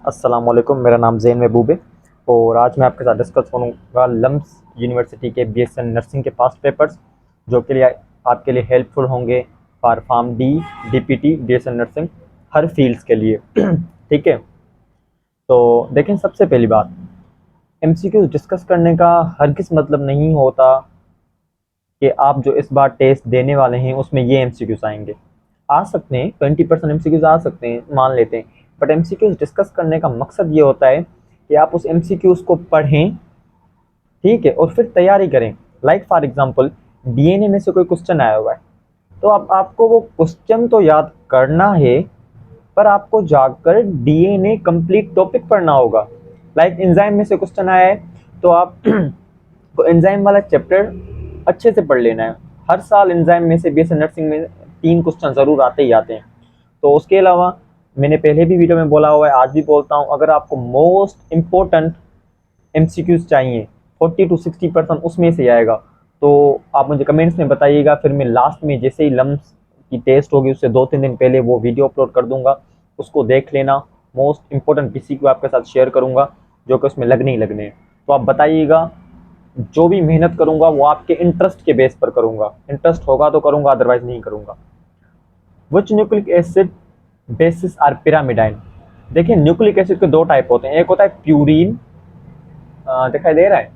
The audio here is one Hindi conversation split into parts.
अस्सलाम वालेकुम, मेरा नाम ज़ैन महबूब है और आज मैं आपके साथ डिस्कस करूँगा लम्स यूनिवर्सिटी के बीएसएन नर्सिंग के पास्ट पेपर्स जो के लिए आपके लिए हेल्पफुल होंगे for pharm D, DPT, BSN nursing her fields के लिए। ठीक है, तो देखें सबसे पहली बात, एमसीक्यू डिस्कस करने का हरगिज़ मतलब नहीं होता कि आप जो इस बार टेस्ट देने वाले हैं उसमें ये एमसीक्यूज आएंगे। आ सकते हैं 20% एमसीक्यूज आ सकते हैं, मान लेते हैं, बट एमसीक्यूज डिस्कस करने का मकसद ये होता है कि आप उस एमसीक्यूज को पढ़ें, ठीक है, और फिर तैयारी करें। लाइक फॉर एग्जांपल डीएनए में से कोई क्वेश्चन आया हुआ है, तो अब आपको वो क्वेश्चन तो याद करना है, पर आपको जाकर डीएनए कंप्लीट टॉपिक पढ़ना होगा। लाइक एंजाइम में से क्वेश्चन आया है, तो आप तो एंजाइम वाला चैप्टर अच्छे से पढ़ लेना है। हर साल एंजाइम में से बीएससी नर्सिंग में 3 क्वेश्चन ज़रूर आते ही आते हैं। तो उसके अलावा मैंने पहले भी वीडियो में बोला हुआ है, आज भी बोलता हूँ, अगर आपको मोस्ट इम्पोर्टेंट एमसीक्यूज चाहिए 40 to 60% उसमें से आएगा, तो आप मुझे कमेंट्स में बताइएगा। फिर मैं लास्ट में जैसे ही लम्स की टेस्ट होगी उससे 2-3 दिन पहले वो वीडियो अपलोड कर दूंगा, उसको देख लेना। मोस्ट इम्पोर्टेंट पीसीक्यू आपके साथ शेयर करूंगा जो कि उसमें लगने ही लगने हैं। तो आप बताइएगा, जो भी मेहनत करूंगा वो आपके इंटरेस्ट के बेस पर करूंगा। इंटरेस्ट होगा तो करूंगा, अदरवाइज नहीं करूंगा। विच न्यूक्लिक एसिड बेसिस आर पिरामिडाइन। देखिए न्यूक्लिक एसिड के 2 टाइप होते हैं, एक होता है प्यूरिन, दिखाई दे रहा है,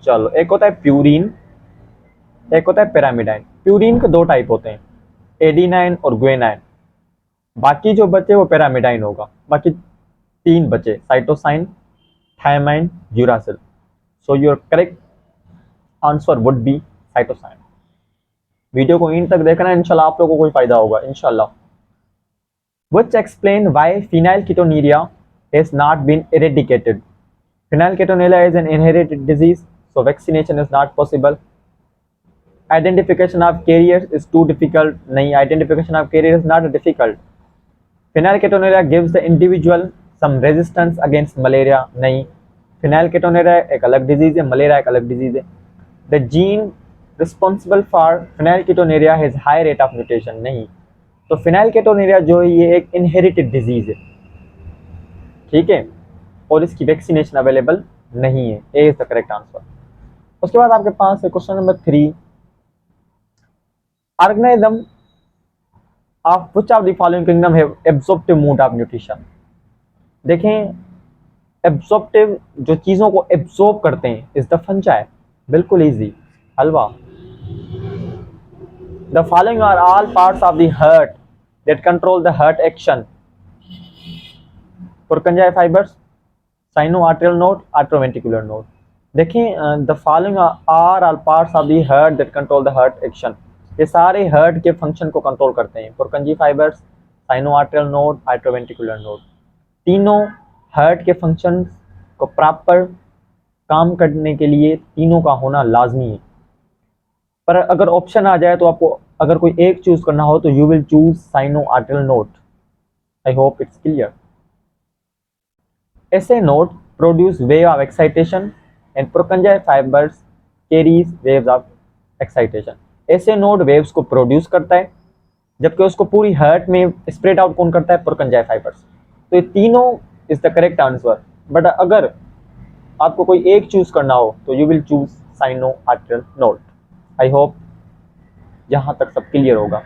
चलो, एक होता है प्यूरिन, एक होता है पिरामिडाइन। प्यूरिन के 2 टाइप होते हैं, एडिनाइन और ग्वेनाइन। बाकी जो बचे वो पिरामिडाइन होगा। बाकी 3 बचे, cytosine, thymine, uracil. So your correct answer would be cytosine. Video को इन तक देखना, इंशाल्लाह आप लोगों को कोई फायदा होगा इंशाल्लाह। Which explain why phenylketonuria has not been eradicated? Phenylketonuria is an inherited disease, so vaccination is not possible. Identification of carriers is too difficult. नहीं, identification of carrier is not difficult. Phenylketonuria gives the individual some resistance against malaria. नहीं, phenylketonuria एक अलग डिजीज है, मलेरिया एक अलग डिजीज है। The gene responsible for phenylketonuria has high rate of mutation. नहीं, तो phenylketonuria जो है ये एक इनहेरिटेड डिजीज है, ठीक है, और इसकी वैक्सीनेशन अवेलेबल नहीं है। A is the correct answer. उसके बाद आपके पास है question number 3, organism of which of the following kingdom have absorptive mode of nutrition. देखें, एब्जॉर्प्टिव जो चीजों को एब्जॉर्ब करते हैं इज द फंजाई। बिल्कुल इजी, हलवा। The following are all parts of the heart that control the heart action. Purkinje fibres, sino arterial node, atrioventricular node. देखें, the following are all parts of the heart that control the heart action. ये सारे हार्ट के फंक्शन को कंट्रोल करते हैं। Purkinje fibres, sino arterial node, atrioventricular node, तीनों हार्ट के फंक्शन को प्रॉपर काम करने के लिए तीनों का होना लाजमी है। पर अगर ऑप्शन आ जाए तो आपको अगर कोई एक चूज करना हो तो you will choose sino arterial node. I hope it's clear. SA node produce wave of excitation and Purkinje fibers carries waves of excitation. SA node waves को प्रोड्यूस करता है, जबकि उसको पूरी हार्ट में स्प्रेड आउट कौन करता है? Purkinje fibres. तो ये तीनों is the correct answer. But अगर आपको कोई एक चूज करना हो तो you will choose sino arterial node. I hope यहाँ तक सब क्लियर होगा।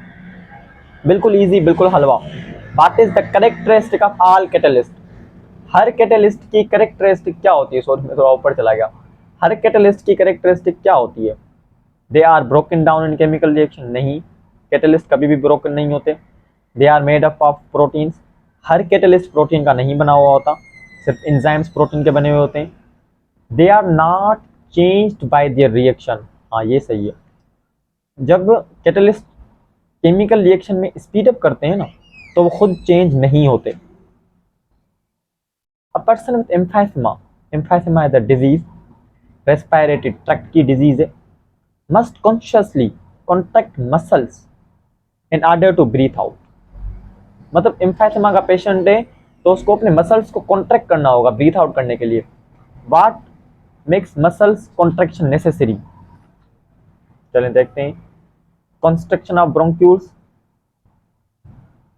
बिल्कुल इजी, बिल्कुल हलवा। What is the characteristic of all catalyst. हर कैटलिस्ट की करेक्टरिस्टिक क्या होती है? सॉरी मैं थोड़ा ऊपर चला गया। हर कैटलिस्ट की करेक्टरिस्टिक क्या होती है? They are broken down in chemical reaction. नहीं, कैटलिस्ट कभी भी ब्रोकन नहीं होते। They are made up of proteins. हर कैटलिस्ट प्रोटीन का नहीं बना हुआ होता, सिर्फ एंजाइम्स प्रोटीन के बने हुए होते हैं। They are not changed by their reaction. हाँ, ये सही है। जब कैटलिस्ट केमिकल रिएक्शन में स्पीड अप करते हैं ना, तो वो खुद चेंज नहीं होते। A person with emphysema is a disease, respiratory tract की disease है, must consciously contract muscles in order to breathe out। मतलब emphysema का पेशेंट है तो उसको अपने मसल्स को कॉन्ट्रैक्ट करना होगा ब्रीथ आउट करने के लिए। What makes muscles contraction necessary? चलें देखते हैं। Constriction of bronchioles,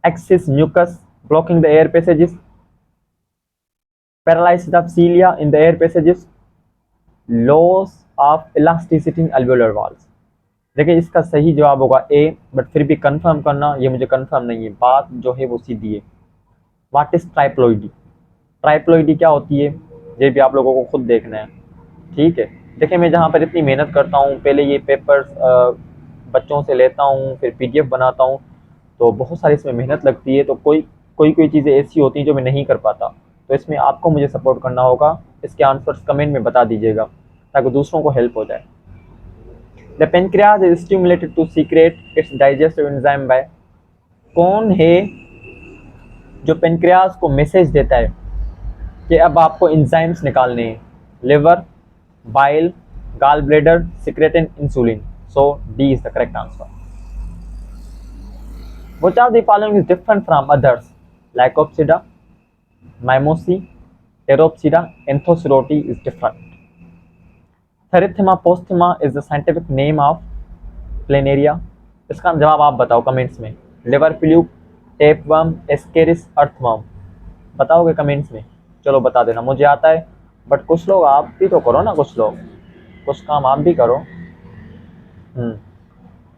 excess mucus blocking the air passages, paralysis of cilia in the air passages, loss of elasticity in alveolar walls. देखिए इसका सही जवाब होगा ए, बट फिर भी कंफर्म करना, ये मुझे कंफर्म नहीं है, बात जो है वो सीधी है। What is ट्राइप्लॉइडी? ट्राइप्लॉइडी क्या होती है ये भी आप लोगों को खुद देखना है, ठीक है। देखिए मैं जहाँ पर इतनी मेहनत करता हूँ, पहले ये पेपर्स बच्चों से लेता हूँ, फिर पीडीएफ बनाता हूँ, तो बहुत सारी इसमें मेहनत लगती है, तो कोई चीज़ें ऐसी होती हैं जो मैं नहीं कर पाता, तो इसमें आपको मुझे सपोर्ट करना होगा। इसके आंसर्स कमेंट में बता दीजिएगा ताकि दूसरों को हेल्प हो जाए। The pancreas is stimulated to secrete its digestive enzyme by. कौन है जो पेनक्रियाज को मैसेज देता है कि अब आपको एंजाइम्स निकालने हैं? Liver, bile, gall bladder, secretin, insulin. So D is the correct answer. Which of the following is different from others? Lycopsida, Mimosy, Pteropsida, Anthoceroti is different. Therithema posthema is the scientific name of Planaria. इसका जवाब आप बताओ कमेंट्स में। Liver fluke, tapeworm, Ascaris, earthworm. बताओगे कमेंट्स में? चलो बता देना, मुझे आता है, बट कुछ लोग आप भी तो करो ना, कुछ लोग कुछ काम आप भी करो।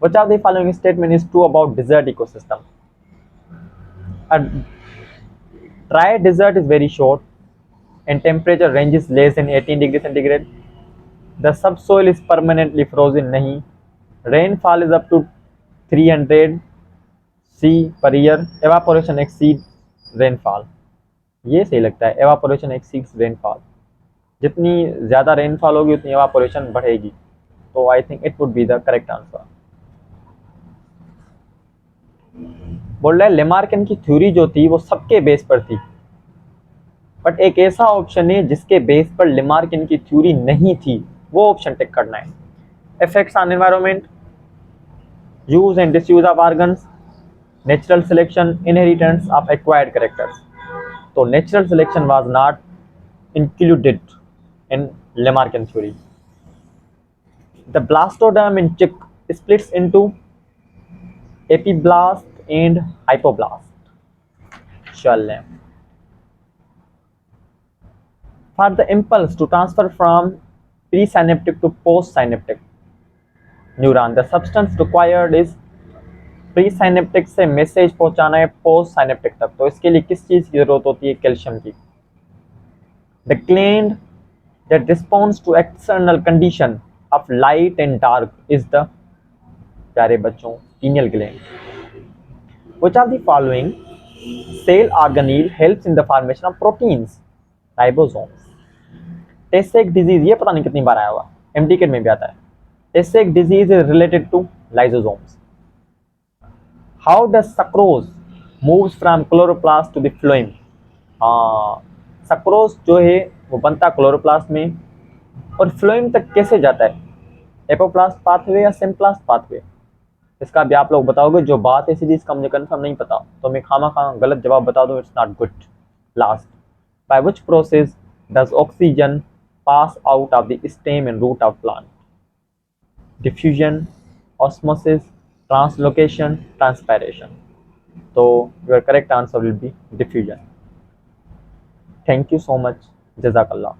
Which of the following statement is true about desert ecosystem? A dry desert is very short and temperature range is less than 18 degree centigrade. The subsoil is permanently frozen. नहीं. Rainfall is up to 300 C per year. Evaporation exceeds rainfall. ये सही लगता है, evaporation exceeds rainfall. जितनी ज़्यादा रेनफॉल होगी उतनी evaporation बढ़ेगी, तो I think it would be the correct answer. बोल रहा है लेमार्किन की थ्योरी जो थी वो सबके बेस पर थी, बट एक ऐसा ऑप्शन है जिसके बेस पर लेमार्किन की थ्योरी नहीं थी, वो ऑप्शन टिक करना है। Effects on environment, use and disuse of organs, natural selection, inheritance of acquired characters. तो natural selection was not included in Lamarckian theory. The blastoderm in chick splits into epiblast and hypoblast. चल लें। For the impulse to transfer from presynaptic to postsynaptic neuron, the substance required is presynaptic से मैसेज पहुंचाना है पोस्ट साइनेप्टिक तक, तो इसके लिए किस चीज की जरूरत होती है? कैल्शियम की। The gland that responds to external condition of light and dark is the, प्यारे बच्चों, pineal gland. Which of the following cell organelle helps in the formation of proteins? Ribosomes. Tay Sachs disease, ये पता नहीं कितनी बार आया हुआ, एमडीकेट में भी आता है। Tay Sachs disease is related to lysosomes. How does sucrose moves from chloroplast to the phloem? हाँ, सक्रोज जो है वो बनता क्लोरोप्लास्ट में और फ्लोएम तक कैसे जाता है? एपोप्लास्ट पाथवे या सिम्प्लास्ट पाथवे? इसका भी आप लोग बताओगे। जो बात है सीधी, इसका मुझे कंफर्म नहीं पता, तो मैं खामा गलत जवाब बता दूं, it's not good. Last, by which process does oxygen pass out of the stem and root of plant? Diffusion, osmosis, translocation, transpiration. So your correct answer will be diffusion. Thank you so much. Jazakallah.